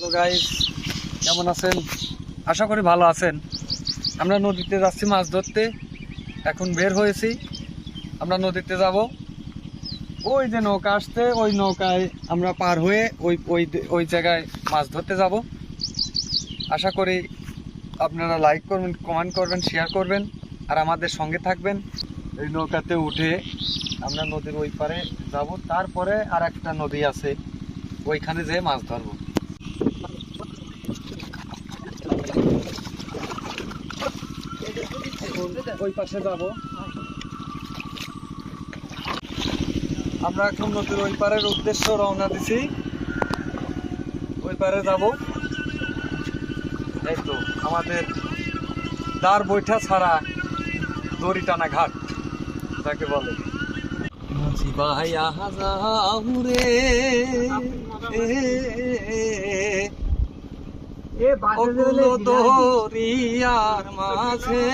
Hello guys, কেমন আছেন? আশা করি ভালো আছেন। আমরা নদীতে যাচ্ছি মাছ ধরতে। এখন বের হয়েছি, আমরা নদীতে যাব। ওই যে নৌকা আসছে, ওই নৌকায় আমরা পার হয়ে ওই ওই ওই জায়গায় মাছ ধরতে যাব। আশা করি আপনারা লাইক করবেন, কমেন্ট করবেন, শেয়ার করবেন আর আমাদের সঙ্গে থাকবেন। এই নৌকাতে উঠে আমরা নদীর ওই পারে যাব, তারপরে আর একটা নদী আছে, ওইখানে যেয়ে মাছ ধরবো। ওই পাশে যাব আমরা। এখন নদীর ওই পারের উদ্দেশ্য রওনা দিছি, ওই পারে যাব। এই তো আমাদের দাঁড় বৈঠা ছাড়া দড়ি টানা ঘাট যাকে বলে। দরিয়ার মাঝে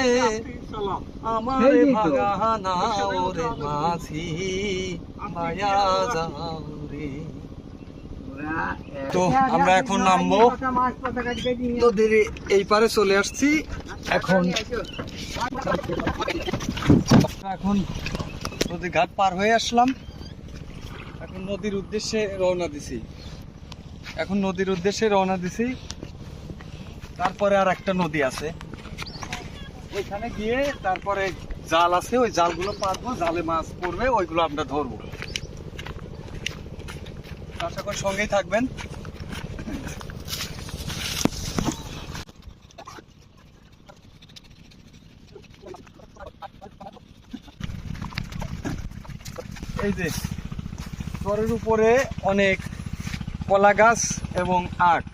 আমার ভাগা নাও রে মাঝি মায়া যাও রে। তো আমরা এখন নামবো, নদীর এই পারে চলে আসছি। এখন নদীর ঘাট পার হয়ে আসলাম। এখন নদীর উদ্দেশ্যে রওনা দিছি। তারপরে আর একটা নদী আছে, ওইখানে গিয়ে তারপরে জাল আছে, ওই জালগুলো পারবো, জালে মাছ পড়বে, ওইগুলো আমরা ধরবো। আশা করি সঙ্গেই থাকবেন। এই যে চরের উপরে অনেক কলা গাছ এবং আখ।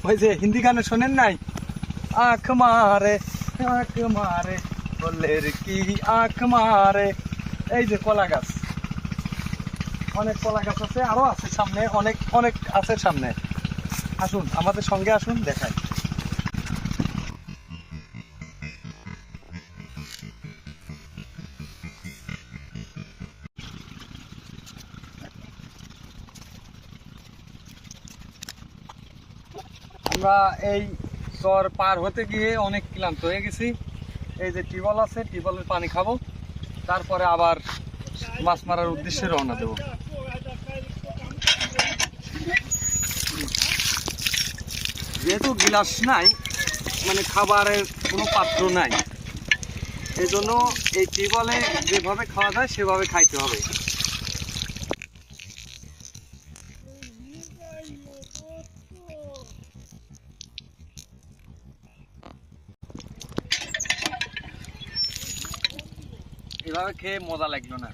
ওই যে হিন্দি গানে শোনেন নাই, আখ মারে বললের কি আখ মারে। এই যে কলা গাছ, অনেক কলা গাছ আছে, আরো আছে সামনে, অনেক অনেক আছে সামনে। আসুন আমাদের সঙ্গে আসুন, দেখাই। আমরা এই চর পার হতে গিয়ে অনেক ক্লান্ত হয়ে গেছি। এই যে টিউবওয়েল আছে, টিউবওয়েলের পানি খাবো, তারপরে আবার মাছ মারার উদ্দেশ্যে রওনা দেব। যেহেতু গিলাস নাই, মানে খাবারের কোনো পাত্র নাই, এই জন্য এই টিউবওয়েলে যেভাবে খাওয়া যায় সেভাবে খাইতে হবে। এভাবে খেয়ে মজা লাগলো না।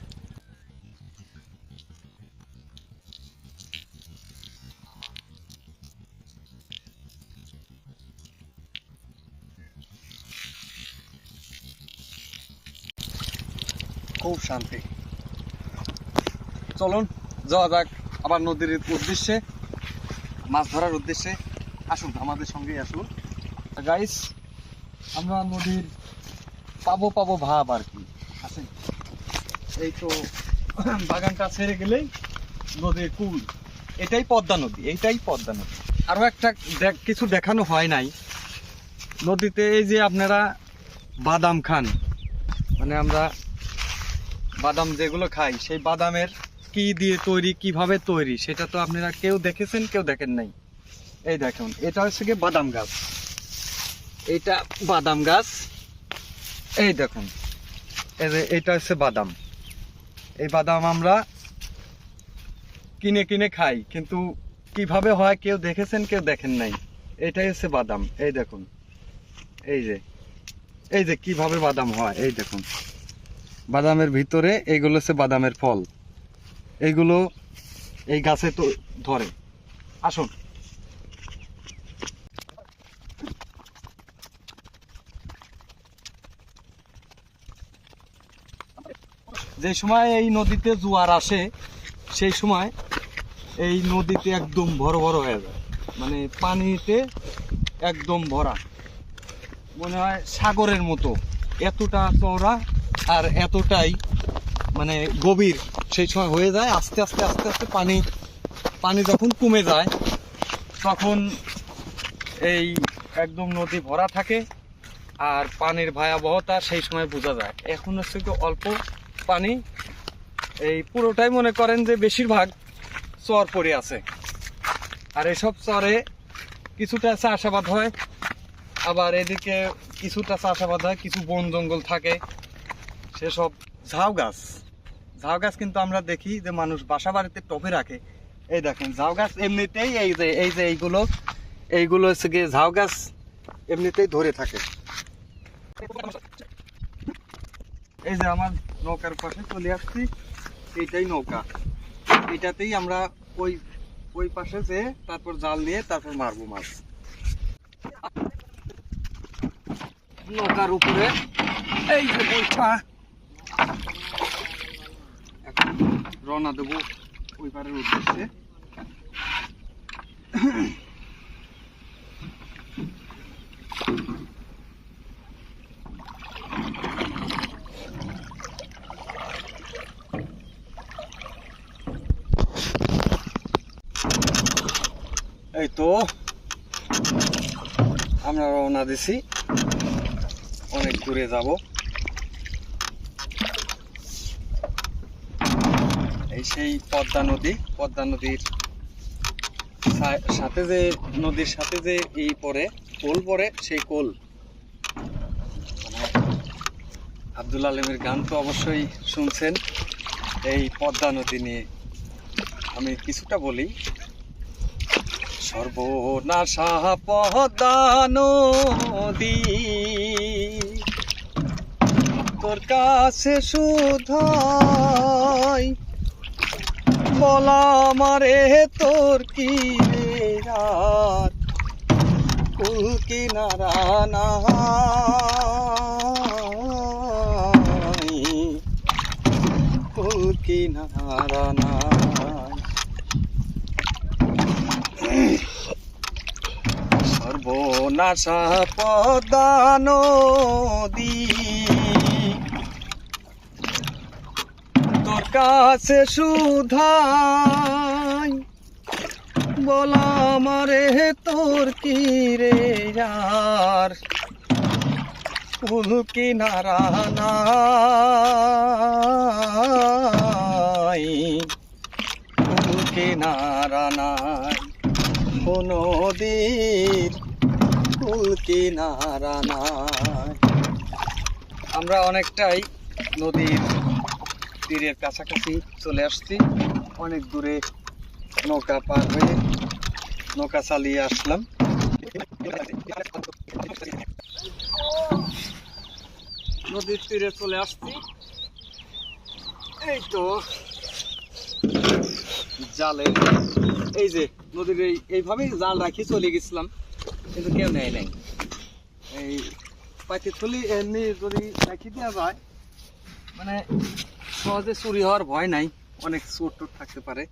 খুব শান্তি। চলুন যাওয়া যাক আবার নদীর উদ্দেশ্যে, মাছ ধরার উদ্দেশ্যে। আসুন আমাদের সঙ্গেই আসুন গাইস। আমরা নদীর পাবো ভাব আর কি আছে। এই তো বাগানটা ছেড়ে গেলেই নদীর কুল, এটাই পদ্মা নদী। আরো একটা কিছু দেখানো হয় নাই নদীতে। এই যে আপনারা বাদাম খান, মানে আমরা বাদাম যেগুলো খাই, সেই বাদামের কি দিয়ে তৈরি, কিভাবে তৈরি, সেটা তো আপনারা কেউ দেখেছেন, কেউ দেখেন নাই। এই দেখুন, এটা হচ্ছে কি বাদাম গাছ, এইটা বাদাম গাছ। এই দেখুন, এটা হচ্ছে বাদাম। এই বাদাম আমরা কিনে কিনে খাই, কিন্তু কিভাবে হয় কেউ দেখেছেন, কেউ দেখেন নাই। এটাই হচ্ছে বাদাম। এই দেখুন, এই যে কিভাবে বাদাম হয়। এই দেখুন, বাদামের ভিতরে এইগুলো হচ্ছে বাদামের ফল, এইগুলো এই গাছে তো ধরে। আসুন যে সময় এই নদীতে জোয়ার আসে, সেই সময় এই নদীতে একদম ভর হয়ে যায়, মানে পানিতে একদম ভরা, মনে হয় সাগরের মতো। এতটা চওড়া আর এতটাই মানে গভীর সেই সময় হয়ে যায়। আস্তে আস্তে পানি যখন কমে যায়, তখন এই একদম নদী ভরা থাকে আর পানির ভয়াবহতা সেই সময় বোঝা যায়। এখন হচ্ছে কি অল্প পানি, এই পুরোটাই মনে করেন যে বেশিরভাগ চর পড়ে আছে। আর এসব চরে কিছুটা চাষাবাদ হয়, আবার এদিকে কিছুটা চাষাবাদ হয়, কিছু বন জঙ্গল থাকে, সেসব ঝাউ গাছ কিন্তু আমরা দেখি যে মানুষ বাসা বাড়িতে টবে রাখে। এই দেখেন ঝাউ গাছ এমনিতেই এই যে এইগুলো হচ্ছে গিয়ে ঝাউ গাছ এমনিতেই ধরে থাকে। এই যে আমার নৌকার পাশে চলে আসছি, এইটাই নৌকা, এটাতেই আমরা ওই পাশে যে তারপর জাল দিয়ে তারপর মারবো মাছ। নৌকার উপরে এই যে বৈঠা, এখন রওনা দেবো ওই পারের উদ্দেশ্যে। এই তো আমরা রওনা দিছি, অনেক দূরে যাব। এই সেই পদ্মা নদীর সাথে যে নদীর সাথে যে এই পরে কোল পরে, সেই কোল আব্দুল আলমের গান তো অবশ্যই শুনছেন। এই পদ্মা নদী নিয়ে আমি কিছুটা বলি। সর্বনাশা পদ্মা নদী, তোর কাছে শুধাই বলা মারে তোর কি রে রাত, কুল কিনারা নাই, কুল কিনারা নাই। সর্বনাশা পদ্মা নদী, তোর কাছে শুধাই বলা মারে তোর কি রে আর, কুল কিনারা নাই, কুল কিনারা নাই, নদীর কুল কিনারা নাই। আমরা অনেকটাই নদীর তীরের কাছাকাছি চলে আসছি, অনেক দূরে নৌকা পার হয়ে নৌকা চালিয়ে আসলাম। নদীর তীরে চলে আসছি, এই তো জালে, এই যে নদীর এইভাবেই জাল রাখি চলে গেছিলাম, কিন্তু কেউ নেয় নাই। এই পাখি থলি এমনি যদি রাখি দেওয়া যায়, মানে সহজে চুরি হওয়ার ভয় নাই, অনেক চোর টোর থাকতে পারে।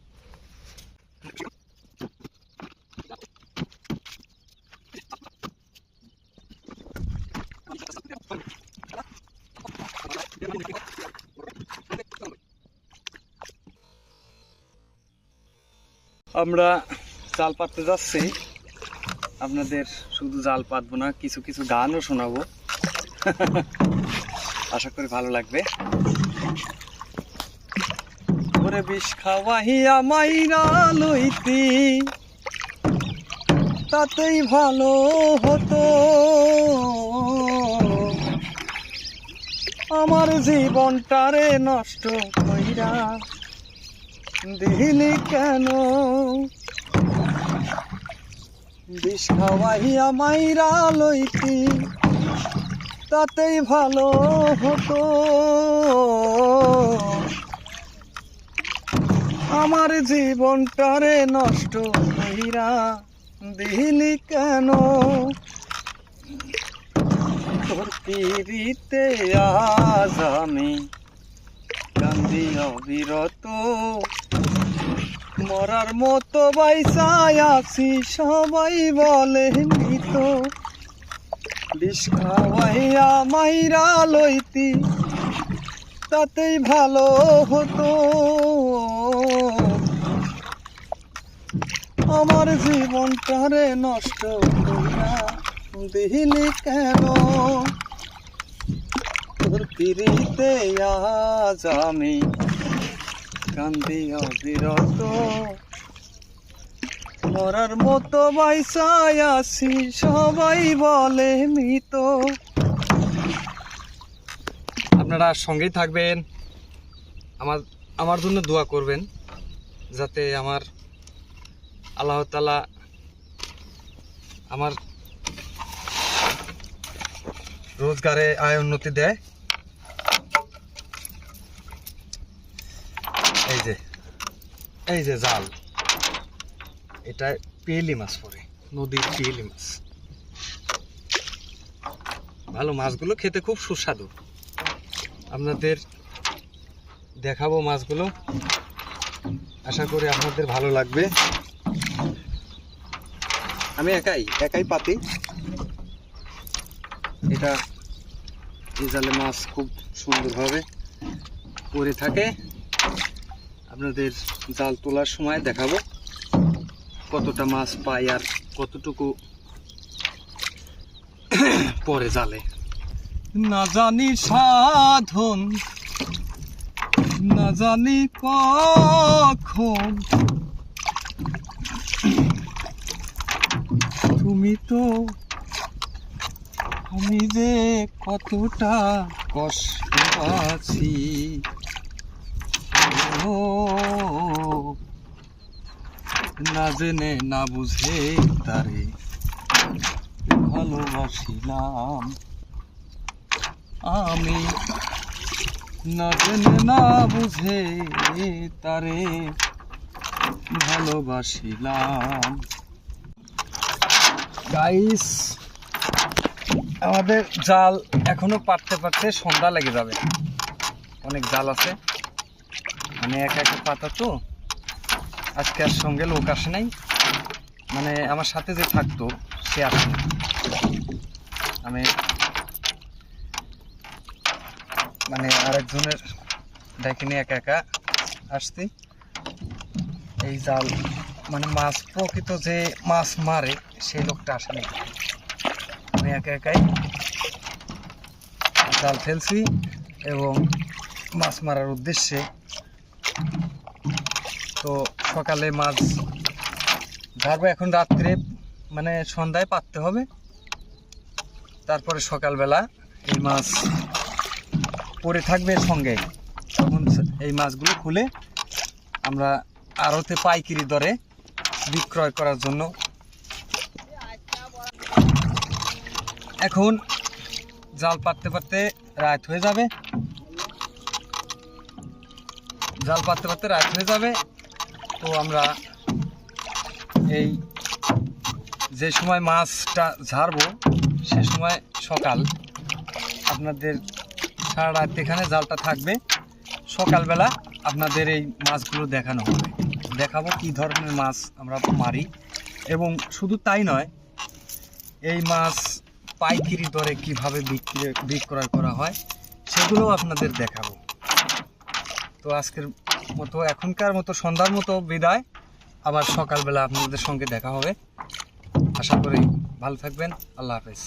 আমরা জাল পাততে যাচ্ছি, আপনাদের শুধু জাল পাতবো না, কিছু কিছু গানও শোনাবো। আশা করি ভালো লাগবে। ওরে বিষ খাওয়াইয়া মাইরা লইতি, তাতেই ভালো হতো, আমার জীবনটারে নষ্ট কইরা দিলি কেন, বিষ খাওয়াইয়া মাইরা লইতি, তাতেই ভালো হতো, আমার জীবনটারে নষ্ট কইরা দিলি কেন, তোর পিরিতে আজ আমি কান্দি অবিরত, মরার মতো বাইসায় আছি সবাই বলে মৃত, বিষ খাওয়াইয়া মাইরা লইতি, তাতেই ভালো হতো, আমার জীবনটারে নষ্ট কইরা দিলি কেন তোর পিড়িতে আজ আমি কান্দি অবিরত মরার মতো বাইসায় আছি সবাই বলে মৃত। আপনারা সঙ্গেই থাকবেন, আমার জন্য দোয়া করবেন যাতে আমার আল্লাহ তাআলা আমার রোজগারে আয় উন্নতি দেয়। এই যে জাল, এটা পিয়েলি মাছ পড়ে, নদীর পিয়েলি মাছ। ভালো মাছগুলো খেতে খুব সুস্বাদু, আপনাদের দেখাবো মাছগুলো, আশা করি আপনাদের ভালো লাগবে। আমি একাই পাতি, এটা এই জালে মাছ খুব সুন্দরভাবে পড়ে থাকে। আপনাদের জাল তোলার সময় দেখাবো কতটা মাছ পাই আর কতটুকু পরে জালে। না জানি সাধন, না জানি কখন, তুমি তো আমি যে কতটা কষ্ট আছি, না জেনে না বুঝে তারে ভালোবাসিলাম আমি, না জেনে না বুঝে তারে ভালোবাসিলাম। গাইস, আমাদের জাল এখনো পাততে পাততে সন্ধ্যা লেগে যাবে। অনেক জাল আছে, মানে একা পাতা তো, আজকে আর সঙ্গে লোক আসে নাই, মানে আমার সাথে যে থাকতো সে আসে না। আমি মানে আরেকজনের ডেকে নিয়ে একা আসছি। এই জাল মানে মাছ প্রকৃত যে মাছ মারে সেই লোকটা আসে নাই, আমি একাই জাল ফেলছি এবং মাছ মারার উদ্দেশ্যে। তো সকালে মাছ ধরবো, এখন রাত্রে মানে সন্ধ্যায় পাততে হবে, তারপরে সকালবেলা এই মাছ পড়ে থাকবে সঙ্গে, তখন এই মাছগুলো খুলে আমরা আড়তে পাইকারি দরে বিক্রয় করার জন্য। এখন জাল পাততে পাততে রাত হয়ে যাবে, তো আমরা এই যে সময় মাছটা ঝাড়বো সে সময় সকাল, আপনাদের সারা রাত এখানে জালটা থাকবে, সকালবেলা আপনাদের এই মাছগুলো দেখাবো কি ধরনের মাছ আমরা মারি, এবং শুধু তাই নয়, এই মাছ পাইকারি দরে কিভাবে বিক্রয় করা হয় সেগুলো আপনাদের দেখাবো। তো আজকের মতো, এখনকার মতো সন্ধ্যার মতো বিদায়, আবার সকালবেলা আপনাদের সঙ্গে দেখা হবে। আশা করি ভালো থাকবেন। আল্লাহ হাফেজ।